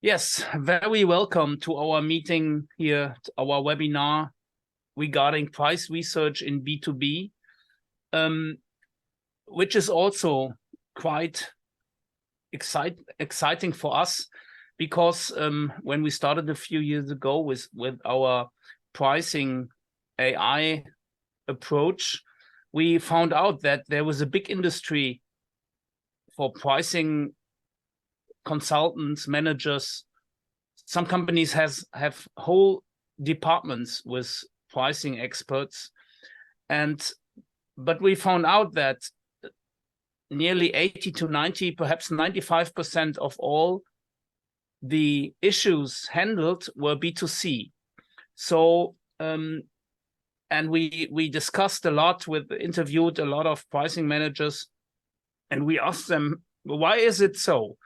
Yes, very welcome to our meeting here, our webinar regarding price research in B2B, which is also quite exciting for us, because when we started a few years ago with our pricing AI approach, we found out that there was a big industry for pricing consultants, managers. Some companies have whole departments with pricing experts, but we found out that nearly 80 to 90, perhaps 95% of all the issues handled were B2C. So and we discussed a lot, interviewed a lot of pricing managers, and we asked them, why is it so?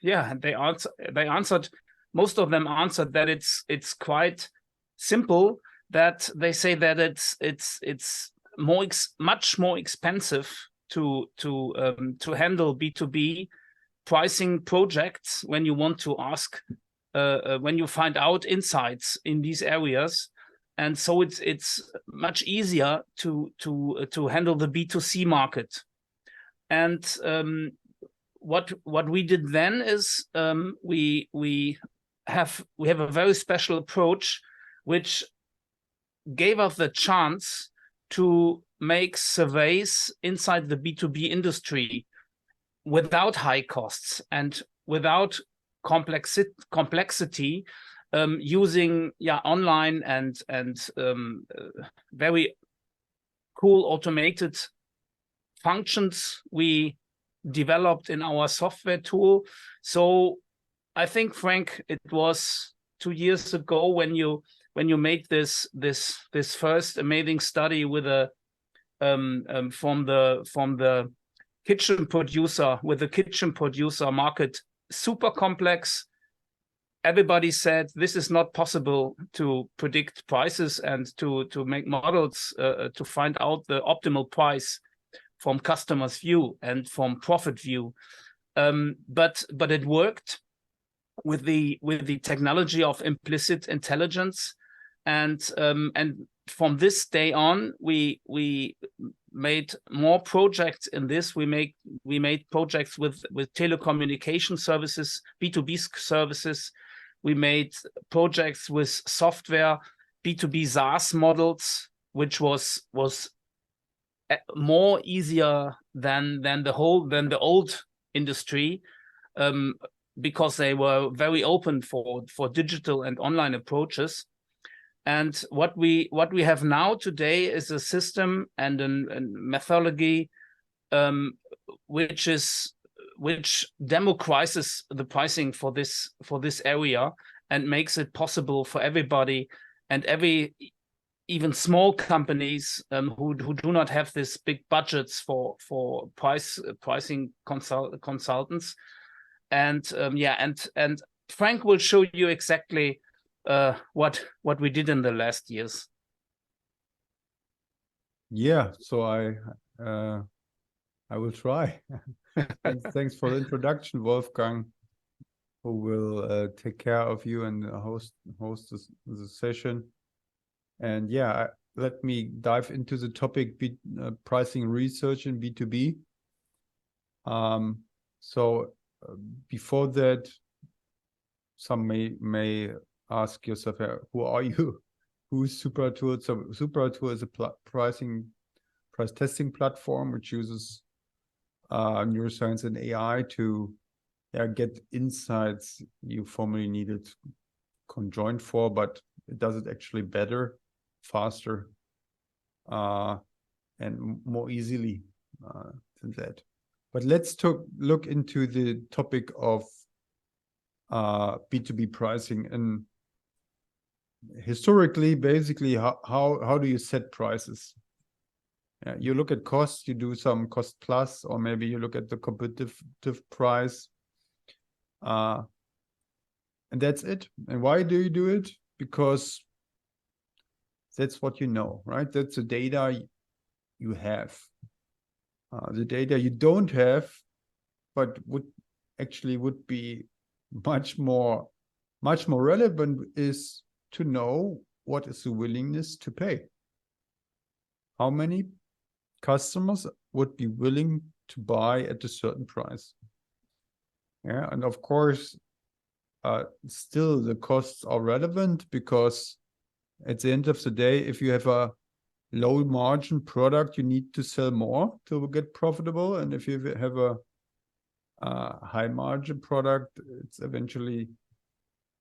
Yeah, and they answered. Most of them answered that it's quite simple. That they say that it's much more expensive to handle B2B pricing projects when you want to ask when you find out insights in these areas, and so it's much easier to handle the B2C market. And what we did then is we have a very special approach, which gave us the chance to make surveys inside the B2B industry without high costs and without complexity, using online and very cool automated functions we developed in our software tool. So I think, Frank, it was 2 years ago when you made this first amazing study with a from the kitchen producer, with the kitchen producer market, super complex. Everybody said this is not possible to predict prices and to make models to find out the optimal price from customer's view and from profit view, but it worked with the technology of implicit intelligence, and from this day on we made more projects in this. We made projects with telecommunication services, B2B services. We made projects with software, B2B SaaS models, which was more easier than the old industry, because they were very open for digital and online approaches. And what we have now today is a system and a methodology which democratizes the pricing for this area and makes it possible for everybody, and even small companies who do not have this big budgets for pricing consultants. And and Frank will show you exactly what we did in the last years. Yeah, so I will try. Thanks for the introduction, Wolfgang, who will take care of you and host the session. And yeah, let me dive into the topic, pricing research in B2B. So before that, some may ask yourself, who are you? Who's SupraTool? So SupraTool is a price testing platform which uses neuroscience and AI to get insights you formerly needed conjoined for, but it does it actually better, faster, and more easily than that. But let's look into the topic of B2B pricing. And historically, basically, how do you set prices? You look at costs, you do some cost plus, or maybe you look at the competitive price, and that's it. And why do you do it? Because that's what you know, right? That's the data you have. The data you don't have, but would actually would be much more relevant is to know what is the willingness to pay. How many customers would be willing to buy at a certain price? Yeah, and of course, still the costs are relevant, because at the end of the day, if you have a low margin product, you need to sell more to get profitable. And if you have a high margin product, it's eventually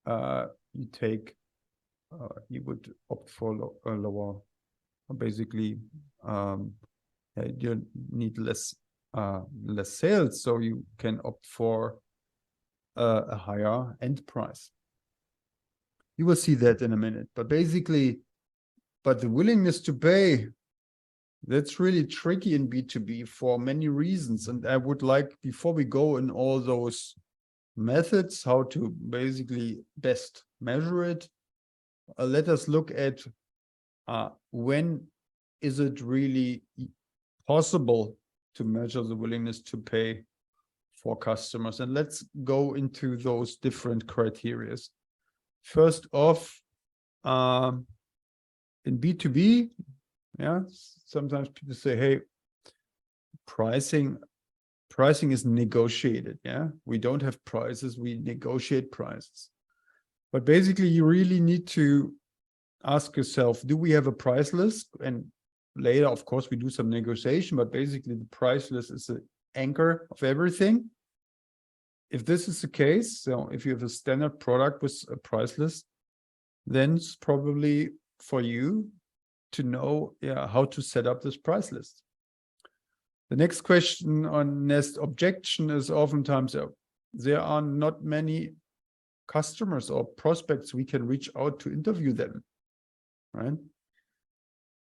you would opt for a lower, basically you need less sales, so you can opt for a higher end price. You will see that in a minute, but basically, the willingness to pay, that's really tricky in B2B for many reasons. And I would like, before we go in all those methods, how to basically best measure it, let us look at when is it really possible to measure the willingness to pay for customers. And let's go into those different criteria. First off, in B2B, yeah, sometimes people say, hey, pricing is negotiated. Yeah, we don't have prices, we negotiate prices. But basically, you really need to ask yourself, do we have a price list? And later, of course, we do some negotiation, but basically the price list is the anchor of everything. If this is the case, so if you have a standard product with a price list, then it's probably for you to know how to set up this price list. The next question on next objection is oftentimes there are not many customers or prospects we can reach out to interview them, right?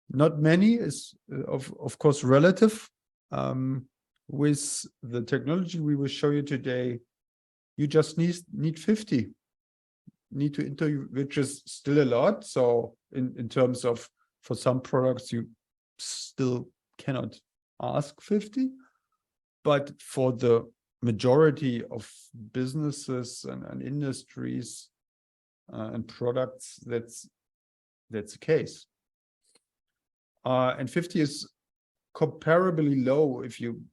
Not many is of course relative. With the technology we will show you today, you just need 50 need to interview, which is still a lot. So in terms of, for some products, you still cannot ask 50, but for the majority of businesses and industries and products, that's the case. And 50 is comparably low. If you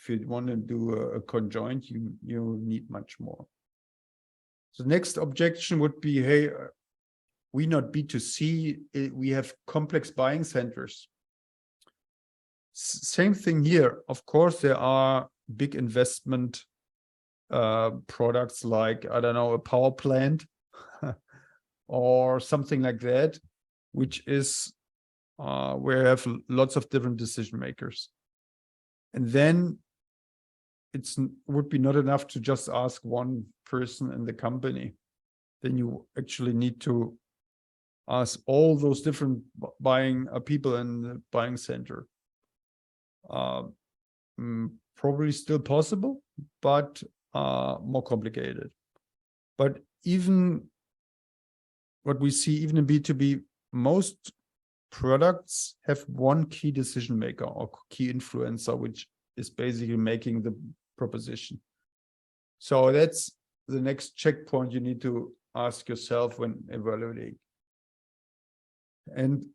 want to do a conjoint, you need much more. So the next objection would be, hey, we not B2C, we have complex buying centers. Same thing here. Of course, there are big investment products like, I don't know, a power plant or something like that, which is where you have lots of different decision makers. And then would be not enough to just ask one person in the company. Then you actually need to ask all those different buying people in the buying center. Probably still possible, but more complicated. But even what we see, even in B2B, most products have one key decision maker or key influencer, which is basically making the proposition. So that's the next checkpoint you need to ask yourself when evaluating. And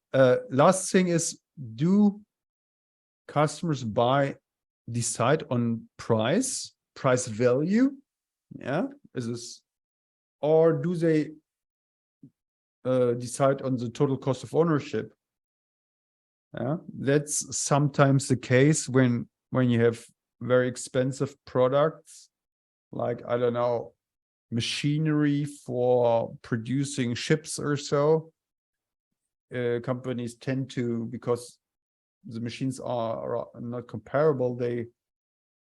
last thing is, do customers decide on price value? Yeah, or do they decide on the total cost of ownership? Yeah, that's sometimes the case when you have very expensive products, like, I don't know, machinery for producing ships or so. Companies tend to, because the machines are not comparable, they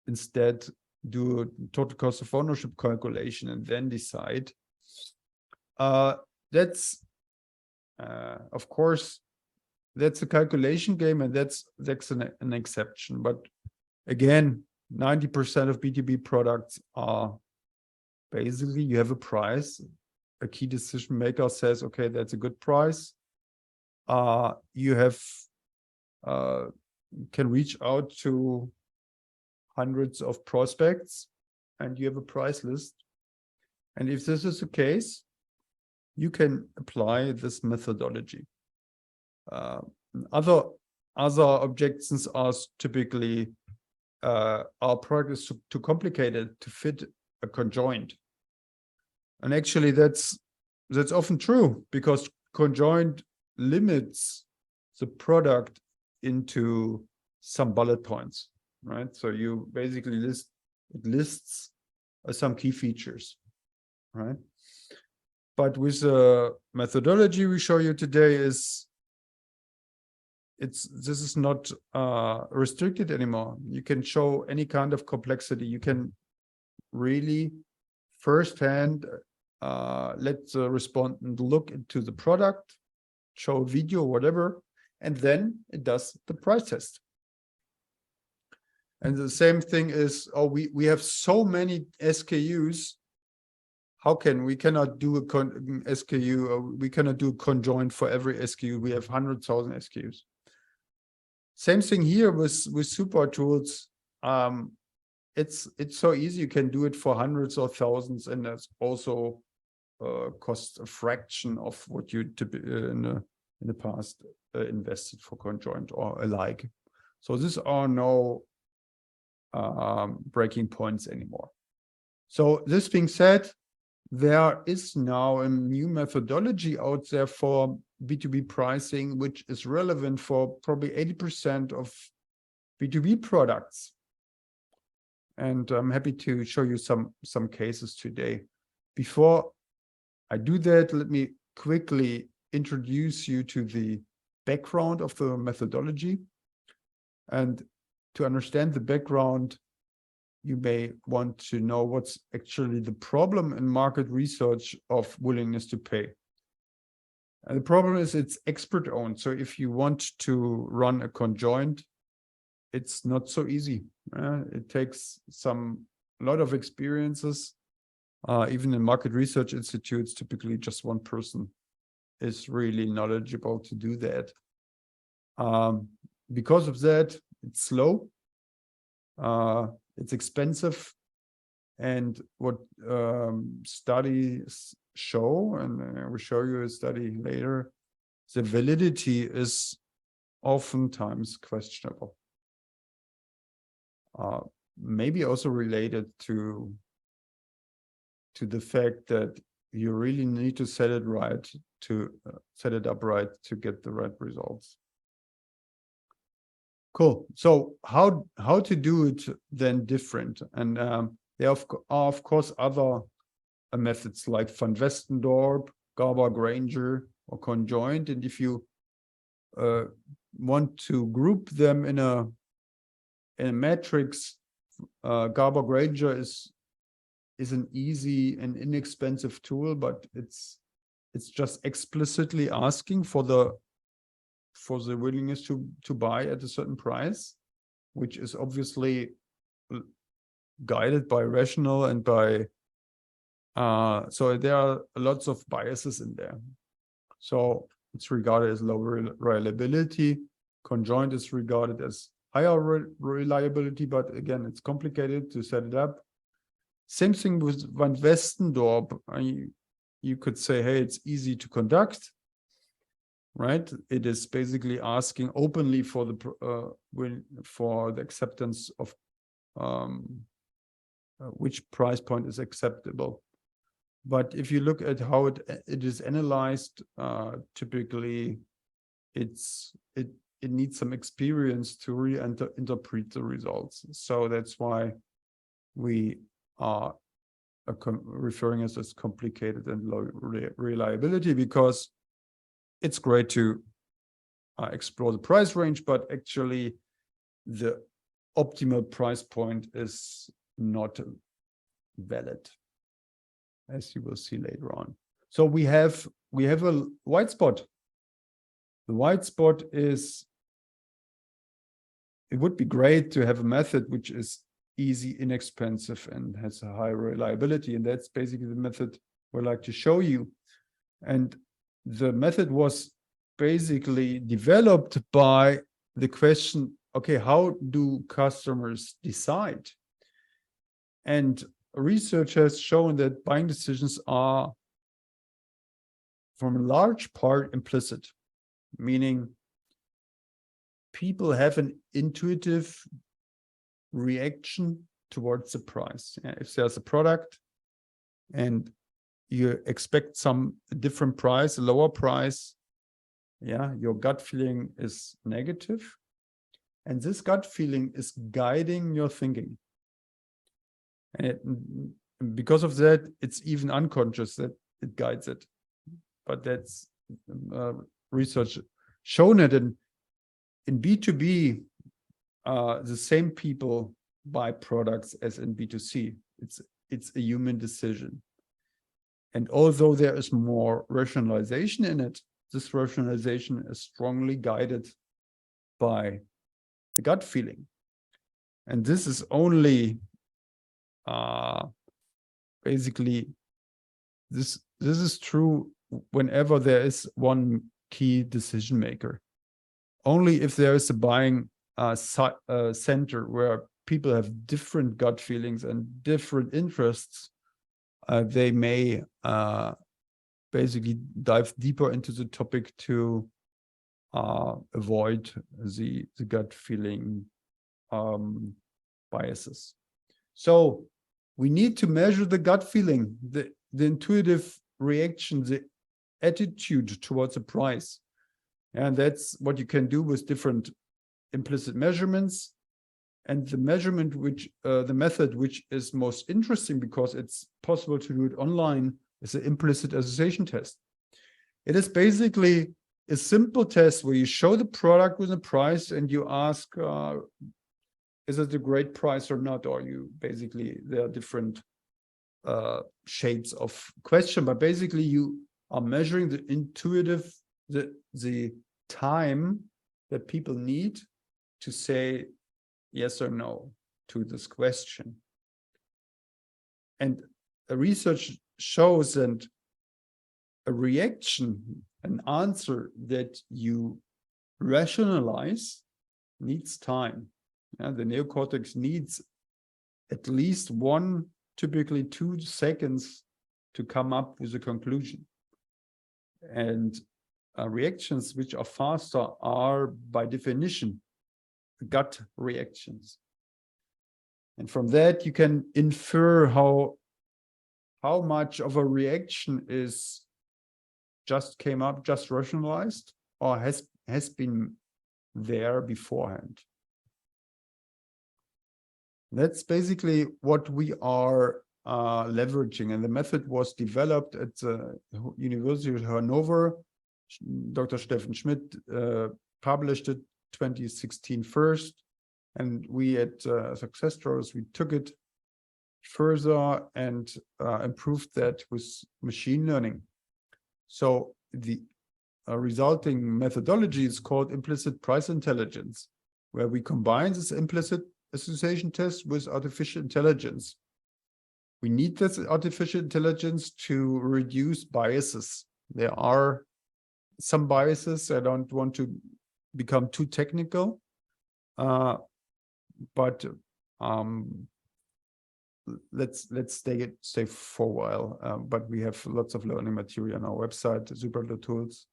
instead do a total cost of ownership calculation and then decide. That's of course, that's a calculation game, and that's an exception. But again, 90% of B2B products are basically, you have a price, a key decision maker says, okay, that's a good price. You have can reach out to hundreds of prospects, and you have a price list. And if this is the case, you can apply this methodology. Other objections are typically our product is too complicated to fit a conjoint. And actually that's often true, because conjoint limits the product into some bullet points, right? So you basically lists some key features, right? But with the methodology we show you today, this is not restricted anymore. You can show any kind of complexity. You can really firsthand let the respondent look into the product, show a video, whatever, and then it does the price test. And the same thing is, we have so many SKUs. We cannot do a SKU, or we cannot do a conjoint for every SKU. We have 100,000 SKUs. Same thing here with super tools. It's so easy. You can do it for hundreds or thousands, and that's also costs a fraction of what you in the past invested for conjoint or alike. So these are no breaking points anymore. So this being said, there is now a new methodology out there for B2B pricing, which is relevant for probably 80% of B2B products. And I'm happy to show you some cases today. Before I do that, let me quickly introduce you to the background of the methodology. And to understand the background, you may want to know what's actually the problem in market research of willingness to pay. And the problem is it's expert-owned. So if you want to run a conjoint, it's not so easy. It takes a lot of experiences. Even in market research institutes, typically just one person is really knowledgeable to do that. Because of that, it's slow. It's expensive, and what studies show, and I will show you a study later, the validity is oftentimes questionable. Maybe also related to the fact that you really need to set it up right to get the right results. Cool. So how to do it then different? And there are of course other methods like Van Westendorp, Garber-Granger, or conjoint. And if you want to group them in a matrix, Garber-Granger is an easy and inexpensive tool, but it's just explicitly asking for the willingness to buy at a certain price, which is obviously guided by rational and by so there are lots of biases in there. So it's regarded as lower reliability. Conjoint is regarded as higher reliability, but again, it's complicated to set it up. Same thing with Van Westendorp. You could say, hey, it's easy to conduct, right? It is basically asking openly for the acceptance of which price point is acceptable. But if you look at how it is analyzed, typically it needs some experience to interpret the results. So that's why we are referring as complicated and low reliability, because it's great to explore the price range, but actually the optimal price point is not valid, as you will see later on. So we have a white spot. The white spot is, it would be great to have a method which is easy, inexpensive, and has a high reliability. And that's basically the method we'd like to show you. And the method was basically developed by the question, okay, how do customers decide? And research has shown that buying decisions are, from a large part, implicit, meaning people have an intuitive reaction towards the price. If there's a product and you expect some different price, a lower price, your gut feeling is negative. And this gut feeling is guiding your thinking. And because of that, it's even unconscious that it guides it. But that's research shown it. In B2B, the same people buy products as in B2C. It's a human decision. And although there is more rationalization in it, this rationalization is strongly guided by the gut feeling. And this is only basically, this is true whenever there is one key decision maker. Only if there is a buying center where people have different gut feelings and different interests, they may basically dive deeper into the topic to avoid the gut feeling biases. So we need to measure the gut feeling, the intuitive reaction, the attitude towards a price. And that's what you can do with different implicit measurements. And the measurement the method which is most interesting, because it's possible to do it online, is the implicit association test. It is basically a simple test where you show the product with a price and you ask, is it a great price or not? Or there are different shades of question, but basically you are measuring the intuitive, the time that people need to say yes or no to this question. And research shows that a reaction, an answer that you rationalize, needs time. The neocortex needs at least 1, typically 2 seconds to come up with a conclusion. And reactions which are faster are, by definition, gut reactions. And from that, you can infer how much of a reaction is just rationalized, or has been there beforehand. That's basically what we are leveraging. And the method was developed at the University of Hanover. Dr. Steffen Schmidt published it 2016 first. And we at Success Stories, we took it further and improved that with machine learning. So the resulting methodology is called Implicit Price Intelligence, where we combine this implicit association test with artificial intelligence. We need this artificial intelligence to reduce biases. There are some biases. I don't want to become too technical, but let's stay for a while. But we have lots of learning material on our website, Super Tools,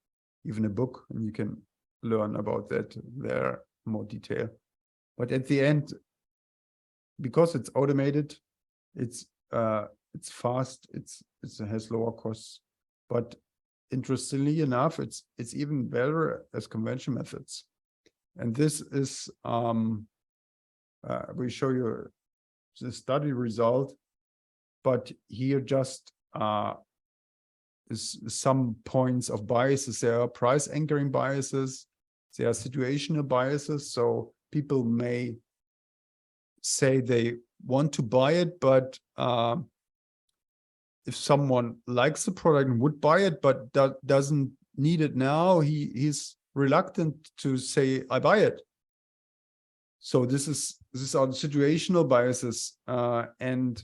even a book, and you can learn about that there in more detail. But at the end, because it's automated, it's fast, it has lower costs, but interestingly enough, it's even better as conventional methods. And this is we show you the study result, but here just is some points of biases. There are price anchoring biases, there are situational biases. So people may say they want to buy it, but if someone likes the product and would buy it, but doesn't need it now, he's reluctant to say, I buy it. So this are the situational biases, and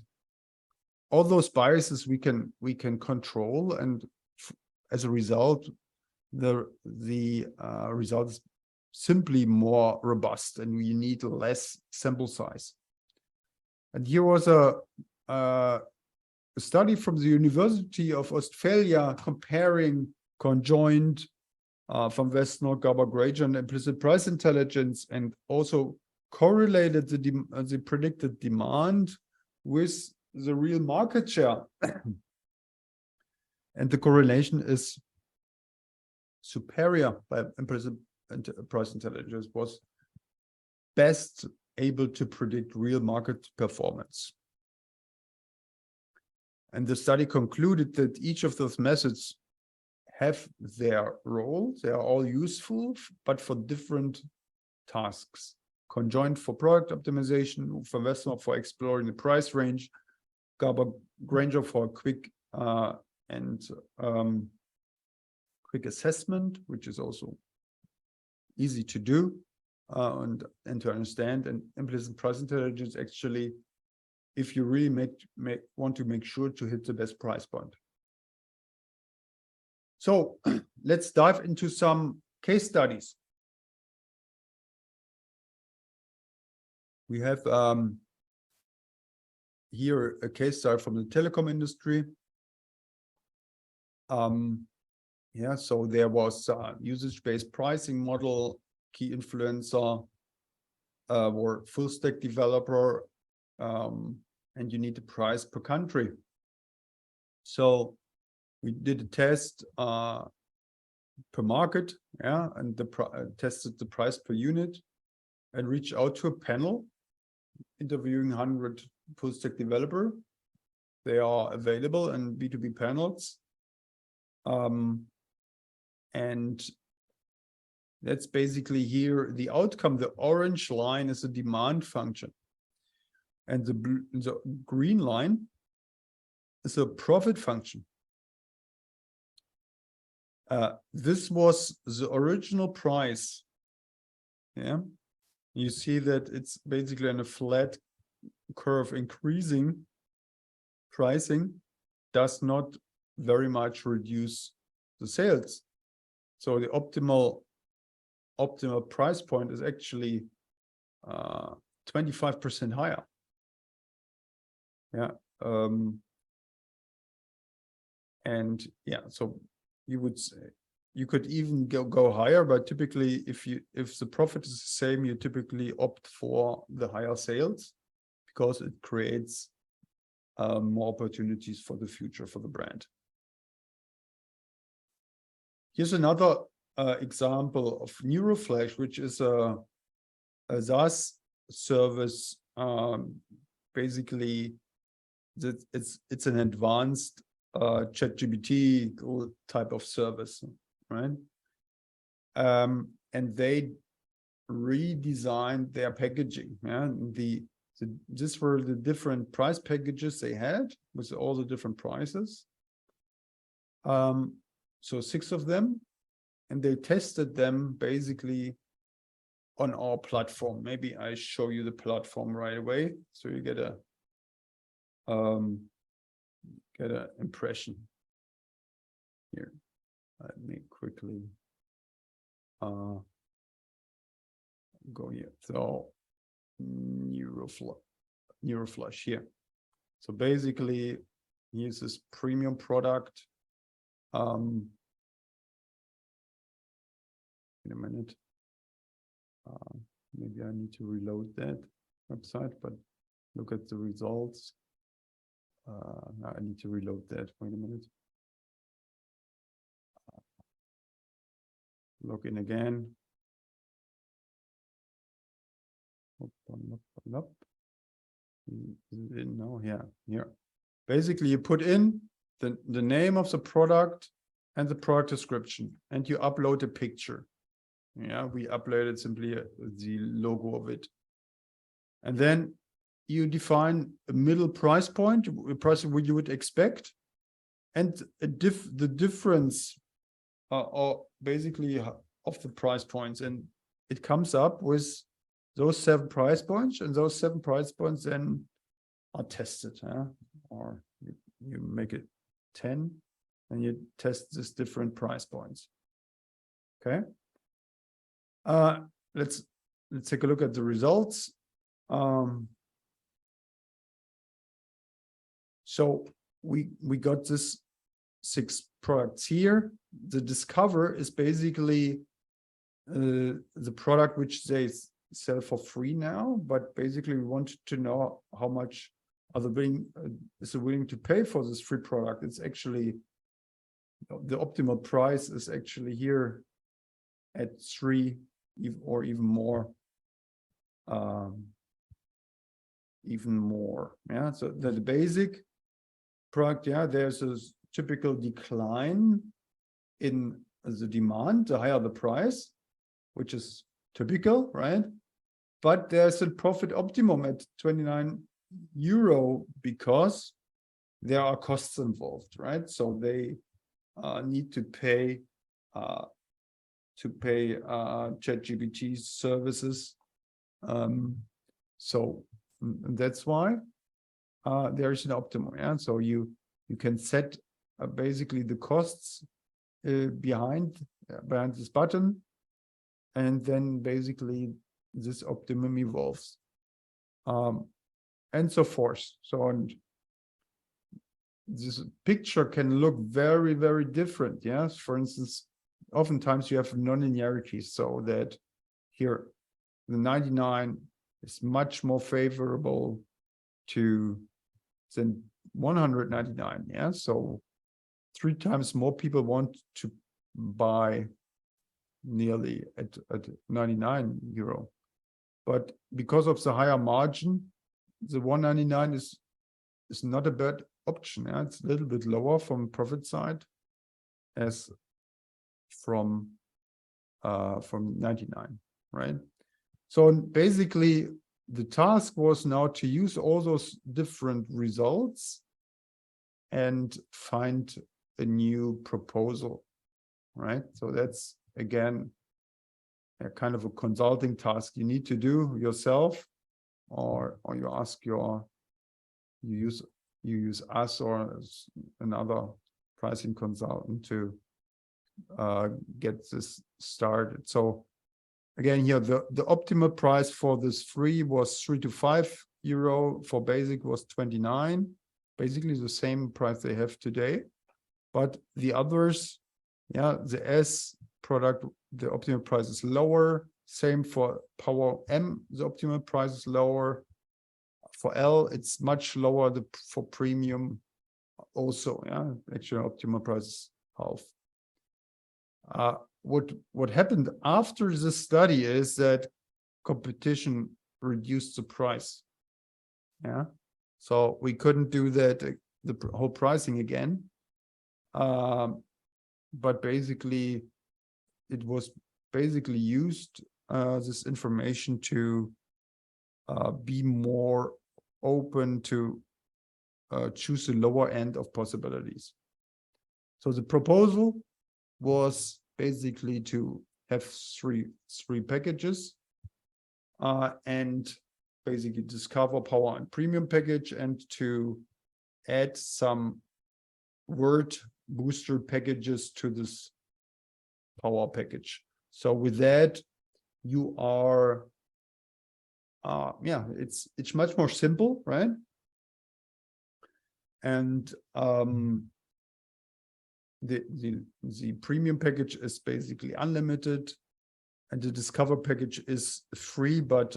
all those biases we can control, and as a result, the result is simply more robust, and we need less sample size. And here was a a study from the University of Australia comparing conjoint from Westnor, Garber-Granger, and implicit price intelligence, and also correlated the predicted demand with the real market share. And the correlation is superior by implicit price intelligence, was best able to predict real market performance. And the study concluded that each of those methods have their role. They are all useful, but for different tasks. Conjoint for product optimization, for Westnor for exploring the price range, Garber-Granger for quick quick assessment, which is also easy to do and to understand. And implicit price intelligence, actually, if you really want to make sure to hit the best price point. So let's dive into some case studies. We have here a case study from the telecom industry. Yeah, so there was a usage-based pricing model, key influencer, or full stack developer, and you need the price per country. So we did a test per market, yeah, and tested the price per unit, and reached out to a panel, interviewing 100 full stack developer. They are available in B2B panels. And that's basically here the outcome. The orange line is a demand function, and the green line is a profit function. This was the original price. Yeah, you see that it's basically on a flat curve. Increasing pricing does not very much reduce the sales. So the optimal price point is actually 25% higher. Yeah. And yeah, so you would say you could even go higher, but typically if the profit is the same, you typically opt for the higher sales because it creates more opportunities for the future for the brand. Here's another example of NeuroFlash, which is a SaaS service. Basically, it's an advanced ChatGPT type of service, right? And they redesigned their packaging. Yeah, these were the different price packages they had with all the different prices. So 6 of them, and they tested them basically on our platform. Maybe I show you the platform right away, so you get a impression here. Let me quickly go here. So NeuroFlash here. So basically, here's this premium product. In a minute. Maybe I need to reload that website, but look at the results. I need to reload that. Wait a minute. Log in again. No, here. Basically, you put in the name of the product and the product description, and you upload a picture. Yeah, we uploaded simply the logo of it. And then you define a middle price point, a price what you would expect, and the difference or basically of the price points. And it comes up with those 7 price points, and those 7 price points then are tested. Or you make it 10, and you test these different price points. Okay. Let's take a look at the results. So we got this 6 products here. The Discover is basically the product which they sell for free now, but basically we wanted to know how much are they willing to pay for this free product. It's actually the optimal price is actually here at 3 or even more. Yeah, so the basic product, yeah, there's a typical decline in the demand, the higher the price, which is typical, right? But there's a profit optimum at 29 euro because there are costs involved, right? So they need to pay ChatGPT services. So that's why there is an optimum. Yeah? So you can set basically the costs behind this button, and then basically this optimum evolves, and so forth. So and this picture can look very, very different. Yes, for instance, oftentimes you have nonlinearities, so that here the 99 is much more favorable than 199. Yeah, so 3 times more people want to buy nearly at 99 euro, but because of the higher margin, the 199 is not a bad option. Yeah? It's a little bit lower from profit side as from 99, right? So basically the task was now to use all those different results and find a new proposal, right? So that's again a kind of a consulting task you need to do yourself, or you ask you use us or another pricing consultant to get this started. So again, here the optimal price for this free was 3 to 5 euro. For basic was 29, basically the same price they have today. But the others, yeah, the S product, the optimal price is lower. Same for Power M, the optimal price is lower. For L, it's much lower for premium also. Yeah, actually optimal price is half. What happened after the study is that competition reduced the price. Yeah, so we couldn't do that the whole pricing again. But basically, it was basically used this information to be more open to choose the lower end of possibilities. So the proposal was basically to have three packages and basically Discover, Power, and Premium package, and to add some word booster packages to this Power package. So with that, you are yeah, it's much more simple, right? And the premium package is basically unlimited, and the Discover package is free, but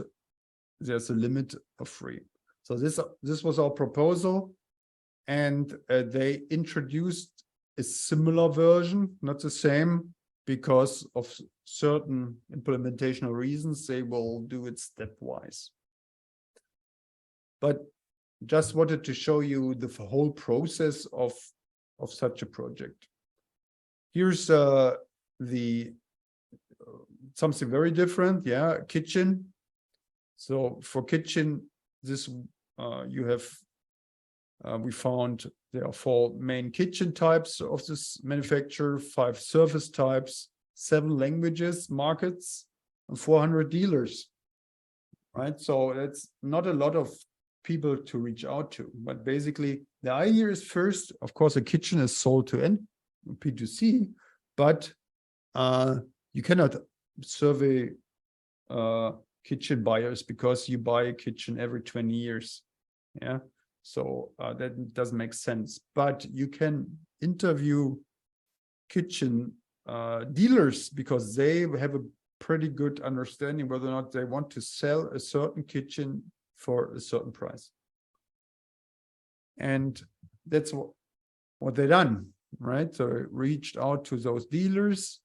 there's a limit of free. So this was our proposal, and they introduced a similar version, not the same, because of certain implementational reasons. They will do it stepwise. But just wanted to show you the whole process of such a project. Here's something very different. Yeah, kitchen. So for kitchen, this you have we found there are 4 main kitchen types of this manufacturer, 5 service types, 7 languages, markets, and 400 dealers. Right, so that's not a lot of people to reach out to, but basically the idea is, first, of course, a kitchen is sold to end, P2C, but you cannot survey kitchen buyers because you buy a kitchen every 20 years. Yeah, So that doesn't make sense. But you can interview kitchen dealers because they have a pretty good understanding whether or not they want to sell a certain kitchen for a certain price. And that's what they done, right? So I reached out to those dealers,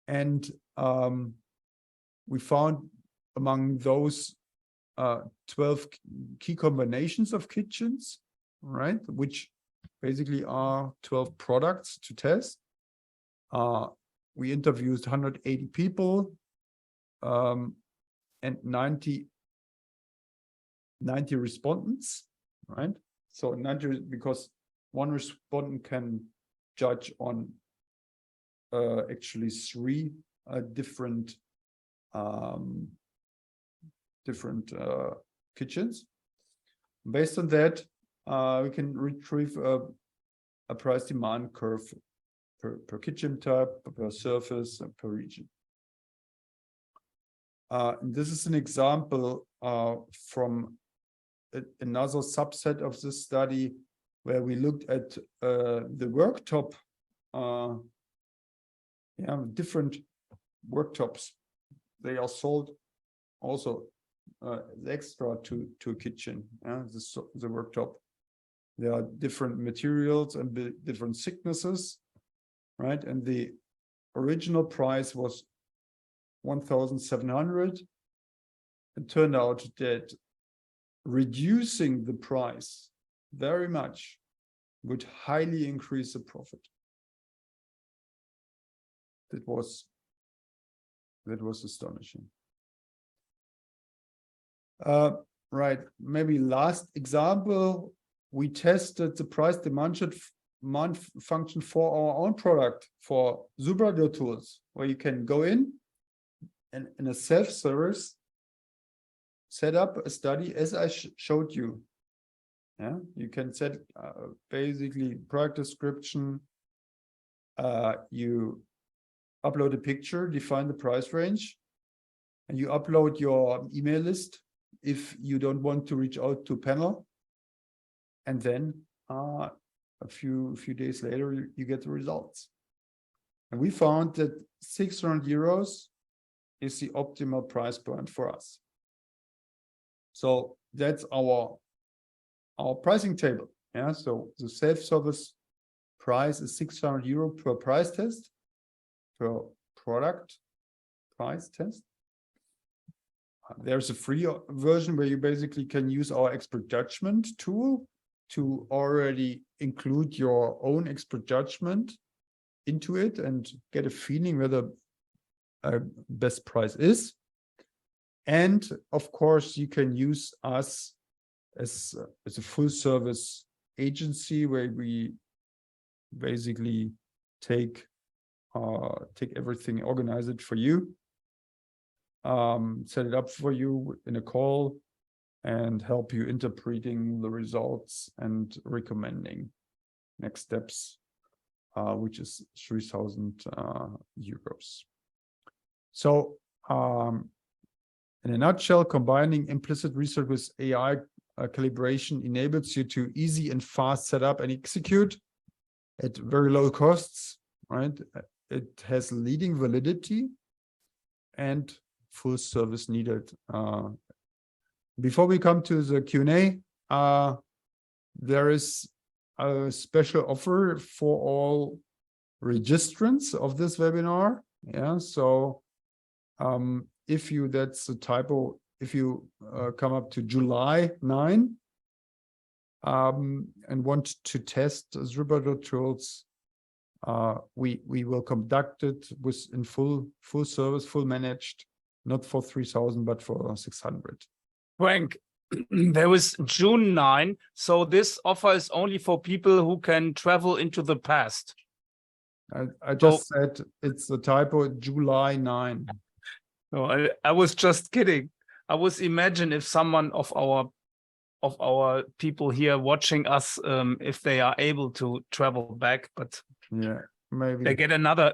and we found among those 12 key combinations of kitchens, right? Which basically are 12 products to test. We interviewed 180 people, and 90 respondents, right? So 90, because one respondent can judge on actually 3 different kitchens. Based on that, we can retrieve a price demand curve per kitchen type, per surface, and per region. And this is an example from another subset of this study where we looked at the worktop, different worktops. They are sold also extra to a kitchen, the worktop. There are different materials and different thicknesses, right? And the original price was 1,700. It turned out that reducing the price very much would highly increase the profit. That was astonishing. Right, maybe last example, we tested the price demand function for our own product, for Superdo tools, where you can go in and in a self-service set up a study as I showed you. Yeah, you can set basically product description. You upload a picture, define the price range, and you upload your email list if you don't want to reach out to panel. And then a few days later, you get the results. And we found that 600 euros is the optimal price point for us. So that's our pricing table. Yeah, so the self-service price is 600 euro per price test, per product price test. There's a free version where you basically can use our expert judgment tool to already include your own expert judgment into it and get a feeling where the best price is. And of course, you can use us as a full service agency where we basically take everything, organize it for you, set it up for you in a call, and help you interpreting the results and recommending next steps, which is 3,000 euros. So in a nutshell, combining implicit research with AI calibration enables you to easy and fast set up and execute at very low costs, right? It has leading validity and full service needed. Before we come to the Q&A, there is a special offer for all registrants of this webinar. Yeah, so if you, that's a typo, if you come up to July 9 and want to test Superdo tools, we will conduct it in full service, full managed, not for 3,000 but for 600. Frank, there was June 9, so this offer is only for people who can travel into the past. I just said it's a typo, July 9. No, I was just kidding. I was imagine if someone of our people here watching us, if they are able to travel back, but yeah, maybe they get another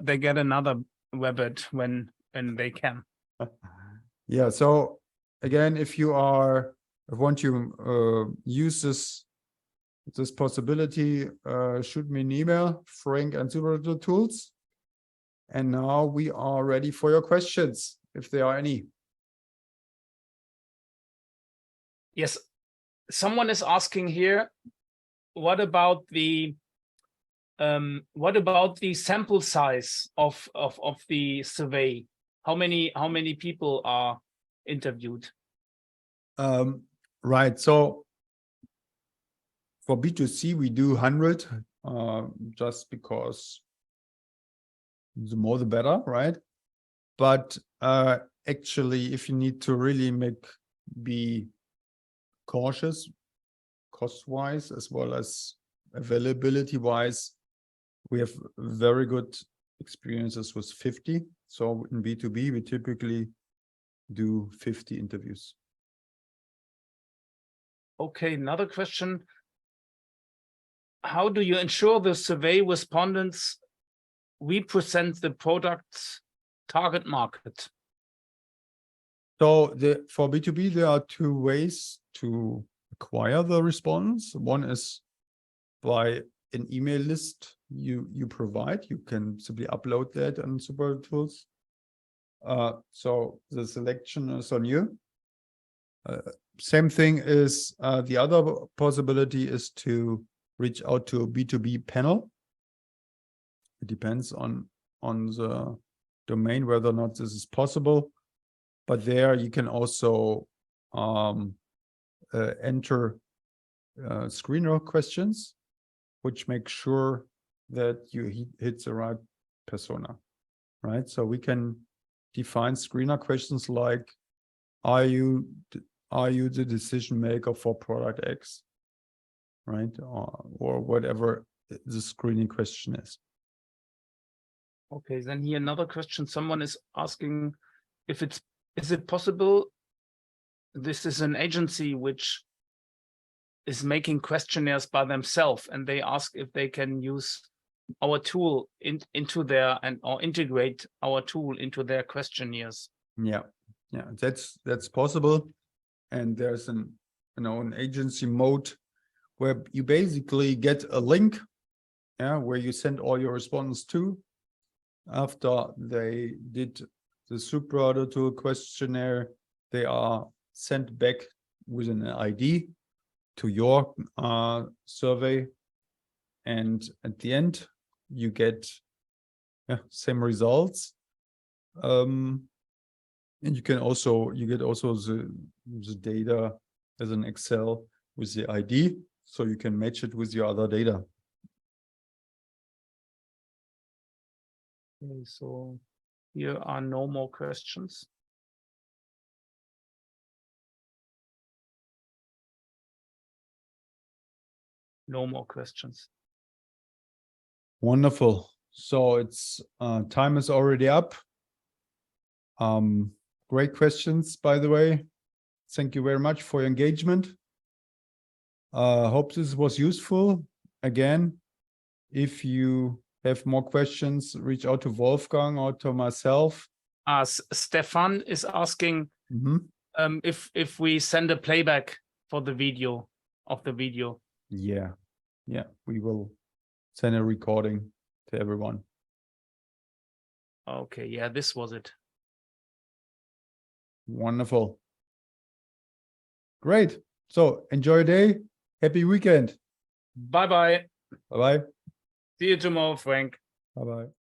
Webbit when they can. Yeah, so again, if you want to use this this possibility, shoot me an email, Frank and Super Tools. And now we are ready for your questions, if there are any. Yes, someone is asking here, what about the sample size of the survey? How many people are interviewed? Right. So for B2C, we do 100, just because the more the better, right? But actually, if you need to really be cautious, cost-wise as well as availability-wise, we have very good experiences with 50. So in B2B, we typically do 50 interviews. Okay, another question. How do you ensure the survey respondents represent the product's target market? So for B2B, there are two ways to acquire the response. One is by an email list you provide. You can simply upload that on Super Tools. So the selection is on you. Same thing is the other possibility is to reach out to a B2B panel. It depends on the domain whether or not this is possible. But there you can also enter screener questions, which make sure that you hit the right persona, right? So we can define screener questions like, are you the decision maker for product X, right? Or whatever the screening question is. Okay, then here another question. Someone is asking if is it possible, this is an agency which is making questionnaires by themselves, and they ask if they can use our tool into their or integrate our tool into their questionnaires. Yeah, that's possible. And there's an agency mode where you basically get a link, where you send all your respondents to after they did the Super Tool questionnaire. They are sent back with an ID to your survey, and at the end you get same results. And you get also the data as an Excel with the ID, so you can match it with your other data. Okay, so here are no more questions. No more questions. Wonderful. So it's time is already up. Great questions, by the way. Thank you very much for your engagement. Hope this was useful. Again, if you have more questions, reach out to Wolfgang or to myself. Stefan is asking if we send a playback for the video of the video. Yeah, we will send a recording to everyone. Okay, yeah, this was it. Wonderful. Great. So enjoy your day. Happy weekend. Bye-bye. Bye-bye. See you tomorrow, Frank. Bye-bye.